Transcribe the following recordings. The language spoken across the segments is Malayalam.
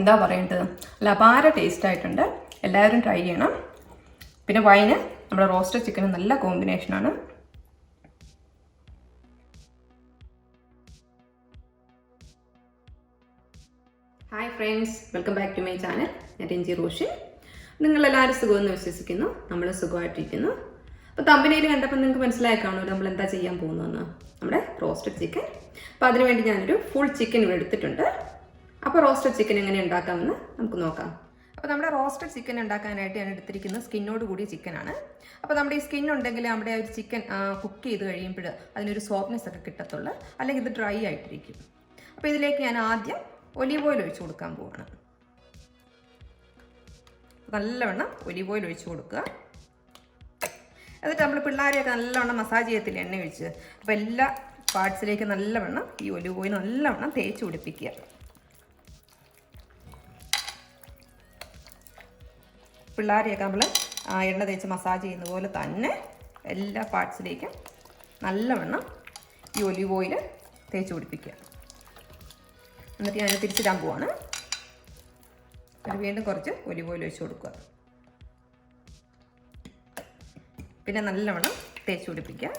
എന്താ പറയേണ്ടത്, അല്ല അപാര ടേസ്റ്റ് ആയിട്ടുണ്ട്. എല്ലാവരും ട്രൈ ചെയ്യണം. പിന്നെ വൈന് നമ്മുടെ റോസ്റ്റഡ് ചിക്കന് നല്ല കോമ്പിനേഷനാണ്. Hi friends, welcome back to my channel. ഞാൻ രഞ്ജി റോഷൻ. നിങ്ങളെല്ലാവരും സുഖമെന്ന് വിശ്വസിക്കുന്നു. നമ്മൾ സുഖമായിട്ടിരിക്കുന്നു. അപ്പോൾ തമ്പനയിൽ കണ്ടപ്പോൾ നിങ്ങൾക്ക് മനസ്സിലായി കാണുമല്ലോ നമ്മൾ എന്താ ചെയ്യാൻ പോകുന്നതെന്ന്. നമ്മുടെ റോസ്റ്റഡ് ചിക്കൻ. അപ്പോൾ അതിനുവേണ്ടി ഞാനൊരു ഫുൾ ചിക്കൻ ഇവിടെ എടുത്തിട്ടുണ്ട്. അപ്പോൾ റോസ്റ്റഡ് ചിക്കൻ എങ്ങനെ ഉണ്ടാക്കാമെന്ന് നമുക്ക് നോക്കാം. അപ്പോൾ നമ്മുടെ റോസ്റ്റഡ് ചിക്കൻ ഉണ്ടാക്കാനായിട്ട് ഞാൻ എടുത്തിരിക്കുന്നത് സ്കിന്നോട് കൂടിയ ചിക്കനാണ്. അപ്പോൾ നമ്മുടെ ഈ സ്കിൻ ഉണ്ടെങ്കിൽ നമ്മുടെ ഒരു ചിക്കൻ കുക്ക് ചെയ്ത് കഴിയുമ്പോൾ അതിനൊരു സോഫ്റ്റ്നെസ് ഒക്കെ കിട്ടത്തുള്ളൂ, അല്ലെങ്കിൽ ഇത് ഡ്രൈ ആയിട്ടിരിക്കും. അപ്പോൾ ഇതിലേക്ക് ഞാൻ ആദ്യം ഒലീവ് ഓയിൽ ഒഴിച്ച് കൊടുക്കാൻ പോവാണ്. നല്ലവണ്ണം ഒലീവ് ഓയിൽ ഒഴിച്ച് കൊടുക്കുക. എന്നിട്ട് നമ്മൾ പിള്ളേരെയൊക്കെ നല്ലവണ്ണം മസാജ് ചെയ്യത്തില്ല എണ്ണ ഒഴിച്ച്. അപ്പോൾ എല്ലാ പാർട്സിലേക്ക് നല്ലവണ്ണം ഈ ഒലീവ് ഓയിൽ നല്ലവണ്ണം തേച്ച് പിടിപ്പിക്കുക. പിള്ളേരെയൊക്കെ നമ്മൾ എണ്ണ തേച്ച് മസാജ് ചെയ്യുന്ന പോലെ തന്നെ എല്ലാ പാർട്സിലേക്കും നല്ലവണ്ണം ഈ ഒലീവ് ഓയിൽ തേച്ച് പിടിപ്പിക്കുക. എന്നിട്ട് ഞാൻ തിരിച്ചിടാൻ പോവാണ്. അത് വീണ്ടും കുറച്ച് ഒലിവ് ഓയിൽ ഒഴിച്ച് കൊടുക്കുക. പിന്നെ നല്ലവണ്ണം തേച്ച് പിടിപ്പിക്കുക.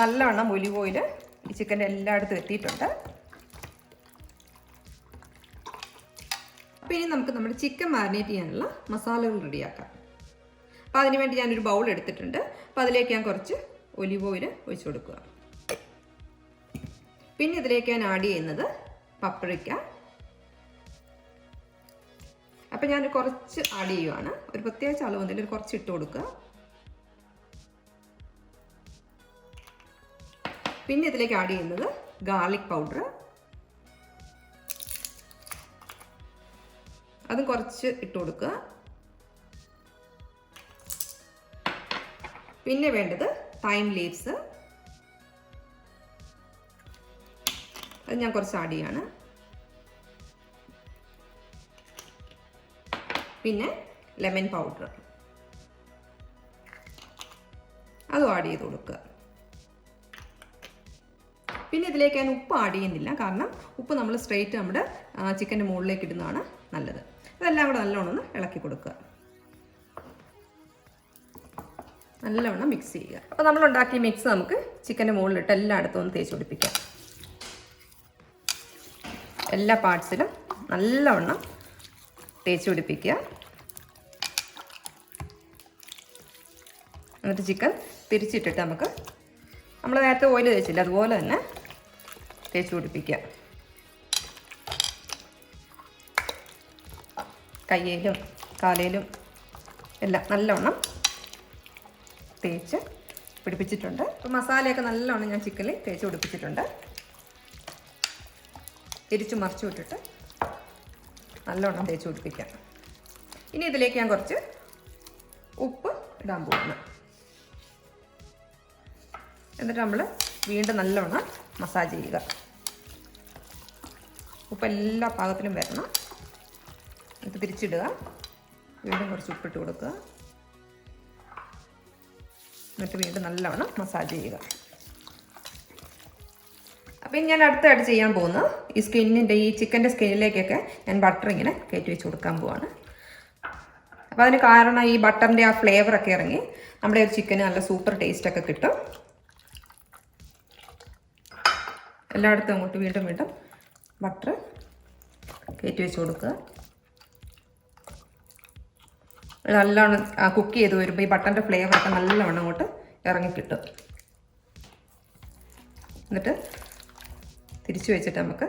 നല്ലവണ്ണം ഒലിവ് ഓയിൽ ഈ ചിക്കൻ്റെ എല്ലായിടത്തും എത്തിയിട്ടുണ്ട്. അപ്പോൾ ഇനി നമുക്ക് നമ്മുടെ ചിക്കൻ മാരിനേറ്റ് ചെയ്യാനുള്ള മസാലകൾ റെഡിയാക്കാം. അപ്പോൾ അതിന് വേണ്ടി ഞാനൊരു ബൗൾ എടുത്തിട്ടുണ്ട്. അപ്പോൾ അതിലേക്ക് ഞാൻ കുറച്ച് ഒലിവ് ഓയിൽ ഒഴിച്ച് കൊടുക്കുക. പിന്നെ ഇതിലേക്ക് ഞാൻ ആഡ് ചെയ്യുന്നത് പപ്രിക്ക. അപ്പം ഞാൻ കുറച്ച് ആഡ് ചെയ്യുവാണ്. ഒരു പ്രത്യേക അളവൊന്നുമില്ല, ഒരു കുറച്ച് ഇട്ട് കൊടുക്കുക. പിന്നെ ഇതിലേക്ക് ആഡ് ചെയ്യുന്നത് ഗാർലിക് പൗഡർ. അതും കുറച്ച് ഇട്ട് കൊടുക്കുക. പിന്നെ വേണ്ടത് തൈം ലീവ്സ്. അത് ഞാൻ കുറച്ച് ആഡ് ചെയ്യാണ്. പിന്നെ ലെമൺ പൗഡർ അതും ആഡ് ചെയ്ത് കൊടുക്കുക. പിന്നെ ഇതിലേക്ക് ഞാൻ ഉപ്പ് ആഡ് ചെയ്യുന്നില്ല, കാരണം ഉപ്പ് നമ്മൾ സ്ട്രെയിറ്റ് നമ്മുടെ ചിക്കൻ്റെ മുകളിലേക്ക് ഇടുന്നതാണ് നല്ലത്. അതെല്ലാം കൂടെ നല്ലോണം ഒന്ന് ഇളക്കി കൊടുക്കുക. നല്ലവണ്ണം മിക്സ് ചെയ്യുക. അപ്പോൾ നമ്മൾ ഉണ്ടാക്കിയ മിക്സ് നമുക്ക് ചിക്കൻ്റെ മുകളിലിട്ട് എല്ലായിടത്തും ഒന്ന് തേച്ച് പിടിപ്പിക്കാം. എല്ലാ പാർട്സിലും നല്ലവണ്ണം തേച്ച് പിടിപ്പിക്കുക. എന്നിട്ട് ചിക്കൻ തിരിച്ചിട്ടിട്ട് നമുക്ക് നമ്മൾ നേരത്തെ ഓയിൽ തേച്ചില്ല അതുപോലെ തന്നെ തേച്ച് പിടിപ്പിക്കുക. കയ്യിലും കാലയിലും എല്ലാം നല്ലവണ്ണം തേച്ച് പിടിപ്പിച്ചിട്ടുണ്ട്. അപ്പോൾ മസാലയൊക്കെ നല്ലവണ്ണം ഞാൻ ചിക്കനിൽ തേച്ച് പിടിപ്പിച്ചിട്ടുണ്ട്. തിരിച്ചു മറിച്ചു വിട്ടിട്ട് നല്ലവണ്ണം തേച്ച് പിടിപ്പിക്കാം. ഇനി ഇതിലേക്ക് ഞാൻ കുറച്ച് ഉപ്പ് ഇടാൻ പോകുന്നു. എന്നിട്ട് നമ്മൾ വീണ്ടും നല്ലവണ്ണം മസാജ് ചെയ്യുക. ഉപ്പ് എല്ലാ പാകത്തിലും വരണം. എന്നിട്ട് തിരിച്ചിടുക. വീണ്ടും കുറച്ച് ഉപ്പിട്ട് കൊടുക്കുക. എന്നിട്ട് വീണ്ടും നല്ലവണ്ണം മസാജ് ചെയ്യുക. അപ്പം ഞാൻ അടുത്തായിട്ട് ചെയ്യാൻ പോകുന്നത് ഈ സ്കിന്നിൻ്റെ ഈ ചിക്കൻ്റെ സ്കിന്നിലേക്കൊക്കെ ഞാൻ ബട്ടർ ഇങ്ങനെ കയറ്റി വെച്ച് കൊടുക്കാൻ പോവാണ്. അപ്പോൾ അതിന് കാരണം ഈ ബട്ടറിൻ്റെ ആ ഫ്ലേവറൊക്കെ ഇറങ്ങി നമ്മുടെ ഒരു ചിക്കന് നല്ല സൂപ്പർ ടേസ്റ്റൊക്കെ കിട്ടും. എല്ലായിടത്തും അങ്ങോട്ട് വീണ്ടും വീണ്ടും ബട്ടർ കയറ്റി വെച്ച് കൊടുക്കുക. നല്ലവണ്ണം കുക്ക് ചെയ്ത് വരുമ്പോൾ ഈ ബട്ടറിൻ്റെ ഫ്ലേവറൊക്കെ നല്ലവണ്ണം അങ്ങോട്ട് ഇറങ്ങിക്കിട്ടും. എന്നിട്ട് തിരിച്ചു വെച്ചിട്ട് നമുക്ക്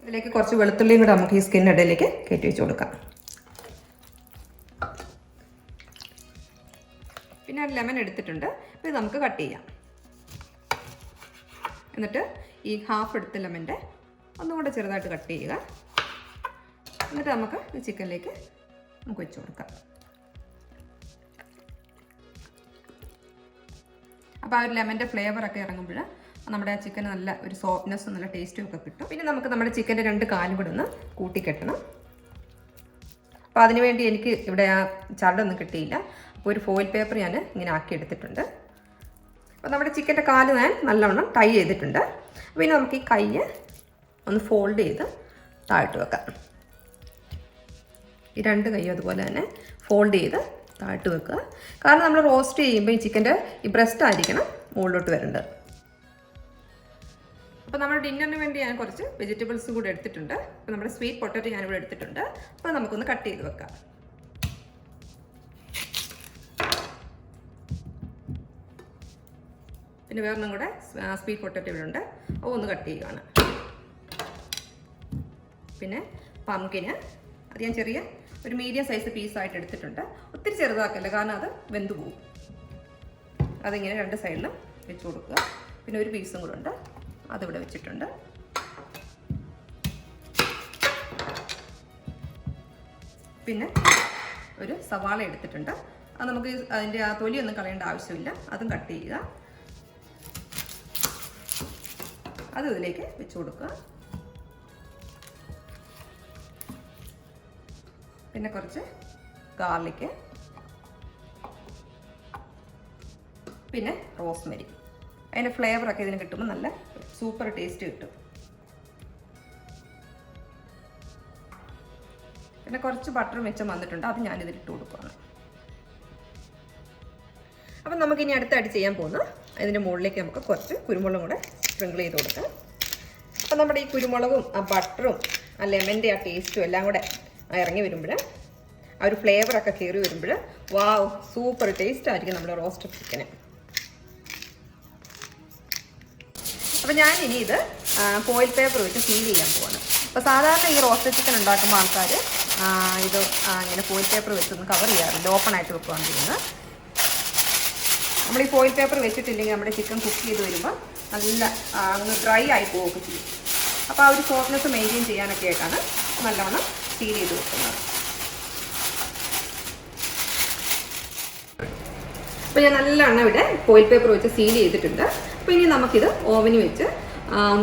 ഇതിലേക്ക് കുറച്ച് വെളുത്തുള്ളിയും കൂടെ നമുക്ക് ഈ സ്കിന്നിടയിലേക്ക് കയറ്റി വെച്ച് കൊടുക്കാം. പിന്നെ ഒരു ലെമൺ എടുത്തിട്ടുണ്ട്. ഇത് നമുക്ക് കട്ട് ചെയ്യാം. എന്നിട്ട് ഈ ഹാഫ് എടുത്ത ലെമൻ്റെ ഒന്നും കൂടെ ചെറുതായിട്ട് കട്ട് ചെയ്യുക. എന്നിട്ട് നമുക്ക് ഈ ചിക്കനിലേക്ക് നമുക്ക് വെച്ച് കൊടുക്കാം. അപ്പോൾ ആ ഒരു ലെമൻ്റെ ഫ്ലേവറൊക്കെ ഇറങ്ങുമ്പോൾ നമ്മുടെ ചിക്കന് നല്ല ഒരു സോഫ്റ്റ്നെസ്സും നല്ല ടേസ്റ്റും ഒക്കെ കിട്ടും. പിന്നെ നമുക്ക് നമ്മുടെ ചിക്കൻ്റെ 2 കാലും കൂടെ ഒന്ന് കൂട്ടിക്കെട്ടണം. അപ്പോൾ അതിനുവേണ്ടി എനിക്ക് ഇവിടെ ആ ചരടൊന്നും കിട്ടിയില്ല. അപ്പോൾ ഒരു ഫോയിൽ പേപ്പർ ഞാൻ ഇങ്ങനെ ആക്കി എടുത്തിട്ടുണ്ട്. അപ്പോൾ നമ്മുടെ ചിക്കൻ്റെ കാല് ഞാൻ നല്ലവണ്ണം ടൈ ചെയ്തിട്ടുണ്ട്. അപ്പോൾ ഇനി നമുക്ക് ഈ കൈ ഒന്ന് ഫോൾഡ് ചെയ്ത് താഴ്ത്ത് വെക്കാം. ഈ രണ്ട് കൈയും അതുപോലെ തന്നെ ഫോൾഡ് ചെയ്ത് താഴ്ത്ത് വെക്കുക. കാരണം നമ്മൾ റോസ്റ്റ് ചെയ്യുമ്പോൾ ഈ ചിക്കൻ്റെ ഈ ബ്രസ്റ്റ് ആയിരിക്കണം മുകളിലോട്ട് വരേണ്ടത്. അപ്പോൾ നമ്മുടെ ഡിന്നറിന് വേണ്ടി ഞാൻ കുറച്ച് വെജിറ്റബിൾസ് കൂടെ എടുത്തിട്ടുണ്ട്. അപ്പോൾ നമ്മുടെ സ്വീറ്റ് പൊട്ടറ്റോ ഞാനിവിടെ എടുത്തിട്ടുണ്ട്. അപ്പോൾ നമുക്കൊന്ന് കട്ട് ചെയ്ത് വെക്കാം. പിന്നെ വേറൊന്നും കൂടെ സ്വീറ്റ് പൊട്ടറ്റോ ഇവിടെ ഉണ്ട്, അത് ഒന്ന് കട്ട് ചെയ്യുകയാണ്. പിന്നെ പംകിന് അത് ഞാൻ ചെറിയ ഒരു മീഡിയം സൈസ് പീസായിട്ട് എടുത്തിട്ടുണ്ട്. ഒത്തിരി ചെറുതാക്കല്ല, കാരണം അത് വെന്ത് പോകും. അതിങ്ങനെ രണ്ട് സൈഡിലും വെച്ച് കൊടുക്കുക. പിന്നെ ഒരു പീസും കൂടെ ഉണ്ട്, അതിവിടെ വെച്ചിട്ടുണ്ട്. പിന്നെ ഒരു സവാള എടുത്തിട്ടുണ്ട്. അത് നമുക്ക് അതിൻ്റെ ആ തൊലിയൊന്നും കളയേണ്ട ആവശ്യമില്ല, അതും കട്ട് ചെയ്യുക. അത് ഇതിലേക്ക് വെച്ച് കൊടുക്കുക. പിന്നെ കുറച്ച് ഗാർലിക്ക്, പിന്നെ റോസ്മെരി. അതിൻ്റെ ഫ്ലേവറൊക്കെ ഇതിന് കിട്ടുമ്പോൾ നല്ല സൂപ്പർ ടേസ്റ്റ് കിട്ടും. പിന്നെ കുറച്ച് ബട്ടർ മിച്ചം വന്നിട്ടുണ്ട്, അത് ഞാനിതിലിട്ട് കൊടുക്കുകയാണ്. അപ്പം നമുക്കിനി അടുത്തായിട്ട് ചെയ്യാൻ പോകുന്നത് ഇതിൻ്റെ മുകളിലേക്ക് നമുക്ക് കുറച്ച് കുരുമുളകും കൂടെ സ്പ്രിങ്കിൾ ചെയ്ത് കൊടുക്കാം. അപ്പം നമ്മുടെ ഈ കുരുമുളകും ആ ബട്ടറും ആ ലെമൻ്റെ ആ ടേസ്റ്റും എല്ലാം കൂടെ ഇറങ്ങി വരുമ്പോൾ, ആ ഒരു ഫ്ലേവറൊക്കെ കയറി വരുമ്പോൾ, വാവ്, സൂപ്പർ ടേസ്റ്റ് ആയിരിക്കും നമ്മുടെ റോസ്റ്റഡ് ചിക്കന്. അപ്പോൾ ഞാനിനി ഇത് ഫോയിൽ പേപ്പർ വെച്ച് സീൽ ചെയ്യാൻ പോവാണ്. അപ്പോൾ സാധാരണ ഈ റോസ്റ്റഡ് ചിക്കൻ ഉണ്ടാക്കുമ്പോൾ ആൾക്കാർ ഇത് ഇങ്ങനെ ഫോയിൽ പേപ്പർ വെച്ചൊന്ന് കവർ ചെയ്യാറുണ്ട്, ഓപ്പൺ ആയിട്ട് വെക്കുകയാണ് ചെയ്യുന്നത്. നമ്മൾ ഈ ഫോയിൽ പേപ്പർ വെച്ചിട്ടില്ലെങ്കിൽ നമ്മുടെ ചിക്കൻ കുക്ക് ചെയ്ത് വരുമ്പോൾ നല്ല അങ്ങ് ഡ്രൈ ആയി പോവുകയൊക്കെ ചെയ്യും. അപ്പോൾ ആ ഒരു സോഫ്റ്റ്നെസ് മെയിൻറ്റെയിൻ ചെയ്യാനൊക്കെ ആയിട്ടാണ് നല്ലവണ്ണം സീൽ ചെയ്ത് വെക്കുന്നത്. അപ്പോൾ ഞാൻ നല്ലവണ്ണം ഇവിടെ ഫോയിൽ പേപ്പർ വെച്ച് സീൽ ചെയ്തിട്ടുണ്ട്. അപ്പോൾ ഇനി നമുക്കിത് ഓവനിൽ വെച്ച്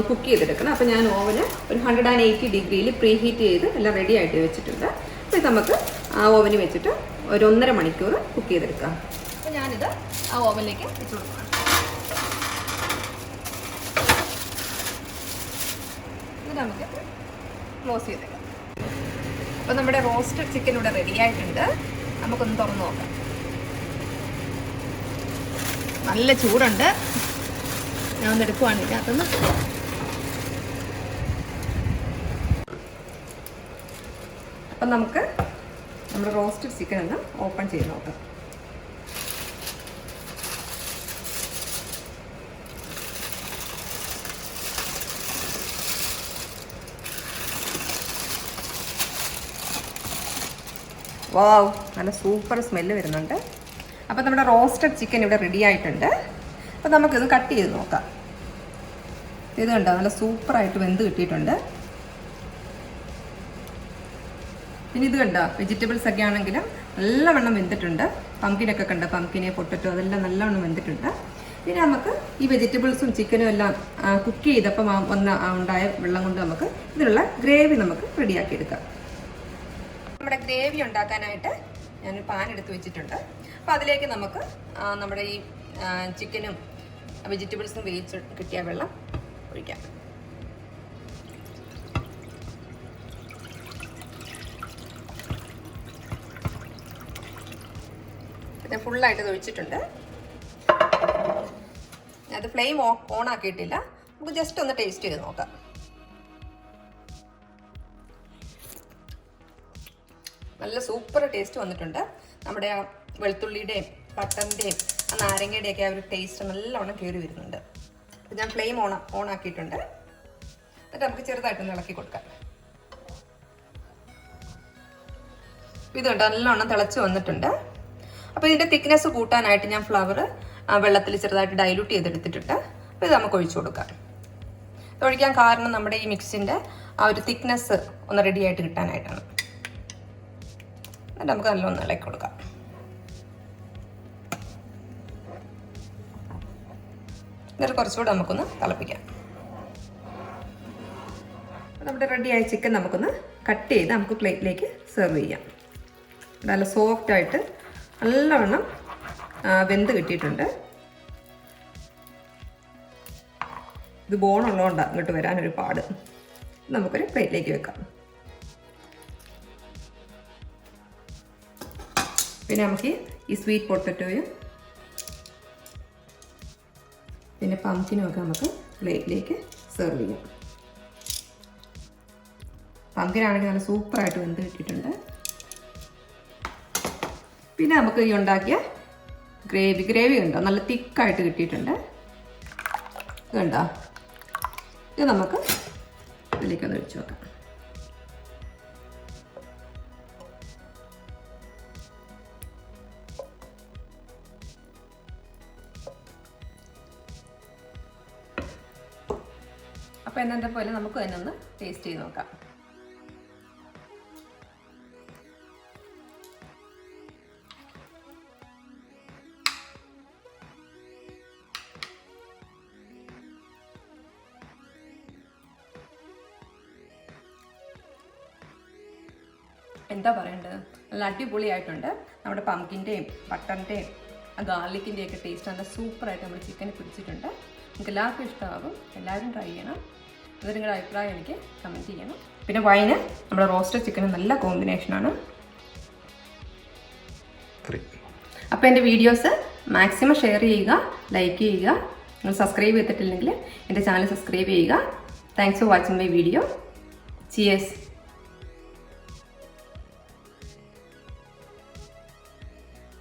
കുക്ക് ചെയ്തെടുക്കണം. അപ്പോൾ ഞാൻ ഓവന് ഒരു 180 ഡിഗ്രിയിൽ പ്രീ ഹീറ്റ് ചെയ്ത് എല്ലാം റെഡി ആയിട്ട് വെച്ചിട്ടുണ്ട്. അപ്പോൾ ഇത് നമുക്ക് ആ ഓവനിൽ വെച്ചിട്ട് ഒരു 1.5 മണിക്കൂർ കുക്ക് ചെയ്തെടുക്കാം. അപ്പോൾ ഞാനിത് ആ ഓവനിലേക്ക് വെച്ച് കൊടുക്കണം. ഇത് നമുക്ക് ക്ലോസ് ചെയ്തേക്കാം. അപ്പോൾ നമ്മുടെ റോസ്റ്റഡ് ചിക്കൻ ഇവിടെ റെഡി ആയിട്ടുണ്ട്. നമുക്കൊന്ന് തുറന്ന് നോക്കാം. നല്ല ചൂടുണ്ട്. ഞാൻ ഒന്ന് എടുക്കുവാണ് ഇതിനകത്തുനിന്ന്. അപ്പം നമുക്ക് നമ്മുടെ റോസ്റ്റഡ് ചിക്കൻ ഒന്ന് ഓപ്പൺ ചെയ്ത് നോക്കാം. വാവ്, നല്ല സൂപ്പർ സ്മെല്ല് വരുന്നുണ്ട്. അപ്പോൾ നമ്മുടെ റോസ്റ്റഡ് ചിക്കൻ ഇവിടെ റെഡി ആയിട്ടുണ്ട്. അപ്പോൾ നമുക്കിത് കട്ട് ചെയ്ത് നോക്കാം. ഇത് കണ്ടോ, നല്ല സൂപ്പറായിട്ട് വെന്ത് കിട്ടിയിട്ടുണ്ട്. പിന്നെ ഇത് കണ്ടോ, വെജിറ്റബിൾസ് ഒക്കെ ആണെങ്കിലും നല്ലവണ്ണം വെന്തിട്ടുണ്ട്. പംകിനൊക്കെ കണ്ടോ, പംകിന് പൊട്ടറ്റോ അതെല്ലാം നല്ലവണ്ണം വെന്തിട്ടുണ്ട്. പിന്നെ നമുക്ക് ഈ വെജിറ്റബിൾസും ചിക്കനും എല്ലാം കുക്ക് ചെയ്തപ്പം ഉണ്ടായ വെള്ളം കൊണ്ട് നമുക്ക് ഇതിനുള്ള ഗ്രേവി നമുക്ക് റെഡിയാക്കി എടുക്കാം. നമ്മുടെ ഗ്രേവി ഉണ്ടാക്കാനായിട്ട് ഞാനൊരു പാൻ എടുത്ത് വെച്ചിട്ടുണ്ട്. അപ്പോൾ അതിലേക്ക് നമുക്ക് നമ്മുടെ ഈ ചിക്കനും വെജിറ്റബിൾസും വേവിച്ച് കിട്ടിയ വെള്ളം ഒഴിക്കാം. ഇത് ഫുള്ളായിട്ട് ഇത് ഒഴിച്ചിട്ടുണ്ട്. അത് ഫ്ലെയിം ഓൺ ആക്കിയിട്ടില്ല. നമുക്ക് ജസ്റ്റ് ഒന്ന് ടേസ്റ്റ് ചെയ്ത് നോക്കാം. നല്ല സൂപ്പർ ടേസ്റ്റ് വന്നിട്ടുണ്ട്. നമ്മുടെ ആ വെളുത്തുള്ളിയുടെയും ബട്ടറിൻ്റെയും ആ നാരങ്ങയുടെയൊക്കെ ആ ഒരു ടേസ്റ്റ് നല്ലവണ്ണം കയറി വരുന്നുണ്ട്. അപ്പോൾ ഞാൻ ഫ്ലെയിം ഓൺ ആക്കിയിട്ടുണ്ട്. എന്നിട്ട് നമുക്ക് ചെറുതായിട്ടൊന്ന് ഇളക്കി കൊടുക്കാം. ഇത് കണ്ടോ, നല്ലവണ്ണം തിളച്ച് വന്നിട്ടുണ്ട്. അപ്പോൾ ഇതിൻ്റെ തിക്നെസ് കൂട്ടാനായിട്ട് ഞാൻ ഫ്ലവർ വെള്ളത്തിൽ ചെറുതായിട്ട് ഡൈല്യൂട്ട് ചെയ്തെടുത്തിട്ടുണ്ട്. അപ്പോൾ ഇത് നമുക്ക് ഒഴിച്ചു കൊടുക്കാം. ഇത് ഒഴിക്കാൻ കാരണം നമ്മുടെ ഈ മിക്സിൻ്റെ ആ ഒരു തിക്നെസ് ഒന്ന് റെഡി ആയിട്ട് കിട്ടാനായിട്ടാണ്. എന്നിട്ട് നമുക്ക് നല്ലൊന്ന് ഇളക്കി കൊടുക്കാം. എന്നിട്ട് കുറച്ചുകൂടെ നമുക്കൊന്ന് തിളപ്പിക്കാം. നമ്മുടെ റെഡിയായ ചിക്കൻ നമുക്കൊന്ന് കട്ട് ചെയ്ത് നമുക്ക് പ്ലേറ്റിലേക്ക് സെർവ് ചെയ്യാം. നല്ല സോഫ്റ്റായിട്ട് നല്ലവണ്ണം വെന്ത് കിട്ടിയിട്ടുണ്ട്. ഇത് ബോണുള്ളതുകൊണ്ടാണ് ഇങ്ങോട്ട് വരാനൊരു പാട്. നമുക്കൊരു പ്ലേറ്റിലേക്ക് വെക്കാം. പിന്നെ നമുക്ക് ഈ സ്വീറ്റ് പൊട്ടറ്റോയും പിന്നെ പംകിനും ഒക്കെ നമുക്ക് പ്ലേറ്റിലേക്ക് സെർവ് ചെയ്യാം. പംകിനാണെങ്കിൽ നല്ല സൂപ്പറായിട്ട് വെന്ത് കിട്ടിയിട്ടുണ്ട്. പിന്നെ നമുക്ക് ഈ ഉണ്ടാക്കിയ ഗ്രേവി ഉണ്ടോ, നല്ല തിക്കായിട്ട് കിട്ടിയിട്ടുണ്ട്. ഇതുണ്ടോ, ഇത് നമുക്ക് ഇതിലേക്കൊന്ന് ഒഴിച്ച് വെക്കാം. അപ്പോൾ എന്നത്തെ പോലെ നമുക്ക് തന്നെ ഒന്ന് ടേസ്റ്റ് ചെയ്ത് നോക്കാം. എന്താ പറയേണ്ടത്, നല്ല അടിപൊളിയായിട്ടുണ്ട്. നമ്മുടെ പംകിൻ്റെയും ബട്ടറിൻ്റെയും ഗാർലിക്കിൻ്റെയും ഒക്കെ ടേസ്റ്റ് നല്ല സൂപ്പറായിട്ട് നമ്മൾ ചിക്കന് പിടിച്ചിട്ടുണ്ട്. നിങ്ങൾക്ക് എല്ലാവർക്കും ഇഷ്ടമാകും. എല്ലാവരും ട്രൈ ചെയ്യണം. ഇത് നിങ്ങളുടെ അഭിപ്രായം എനിക്ക് കമൻറ്റ് ചെയ്യണം. പിന്നെ വൈന് നമ്മുടെ റോസ്റ്റഡ് ചിക്കന് നല്ല കോമ്പിനേഷനാണ്. അപ്പോൾ എൻ്റെ വീഡിയോസ് മാക്സിമം ഷെയർ ചെയ്യുക, ലൈക്ക് ചെയ്യുക. നിങ്ങൾ സബ്സ്ക്രൈബ് ചെയ്തിട്ടില്ലെങ്കിൽ എൻ്റെ ചാനൽ സബ്സ്ക്രൈബ് ചെയ്യുക. Thanks for watching my video. Cheers.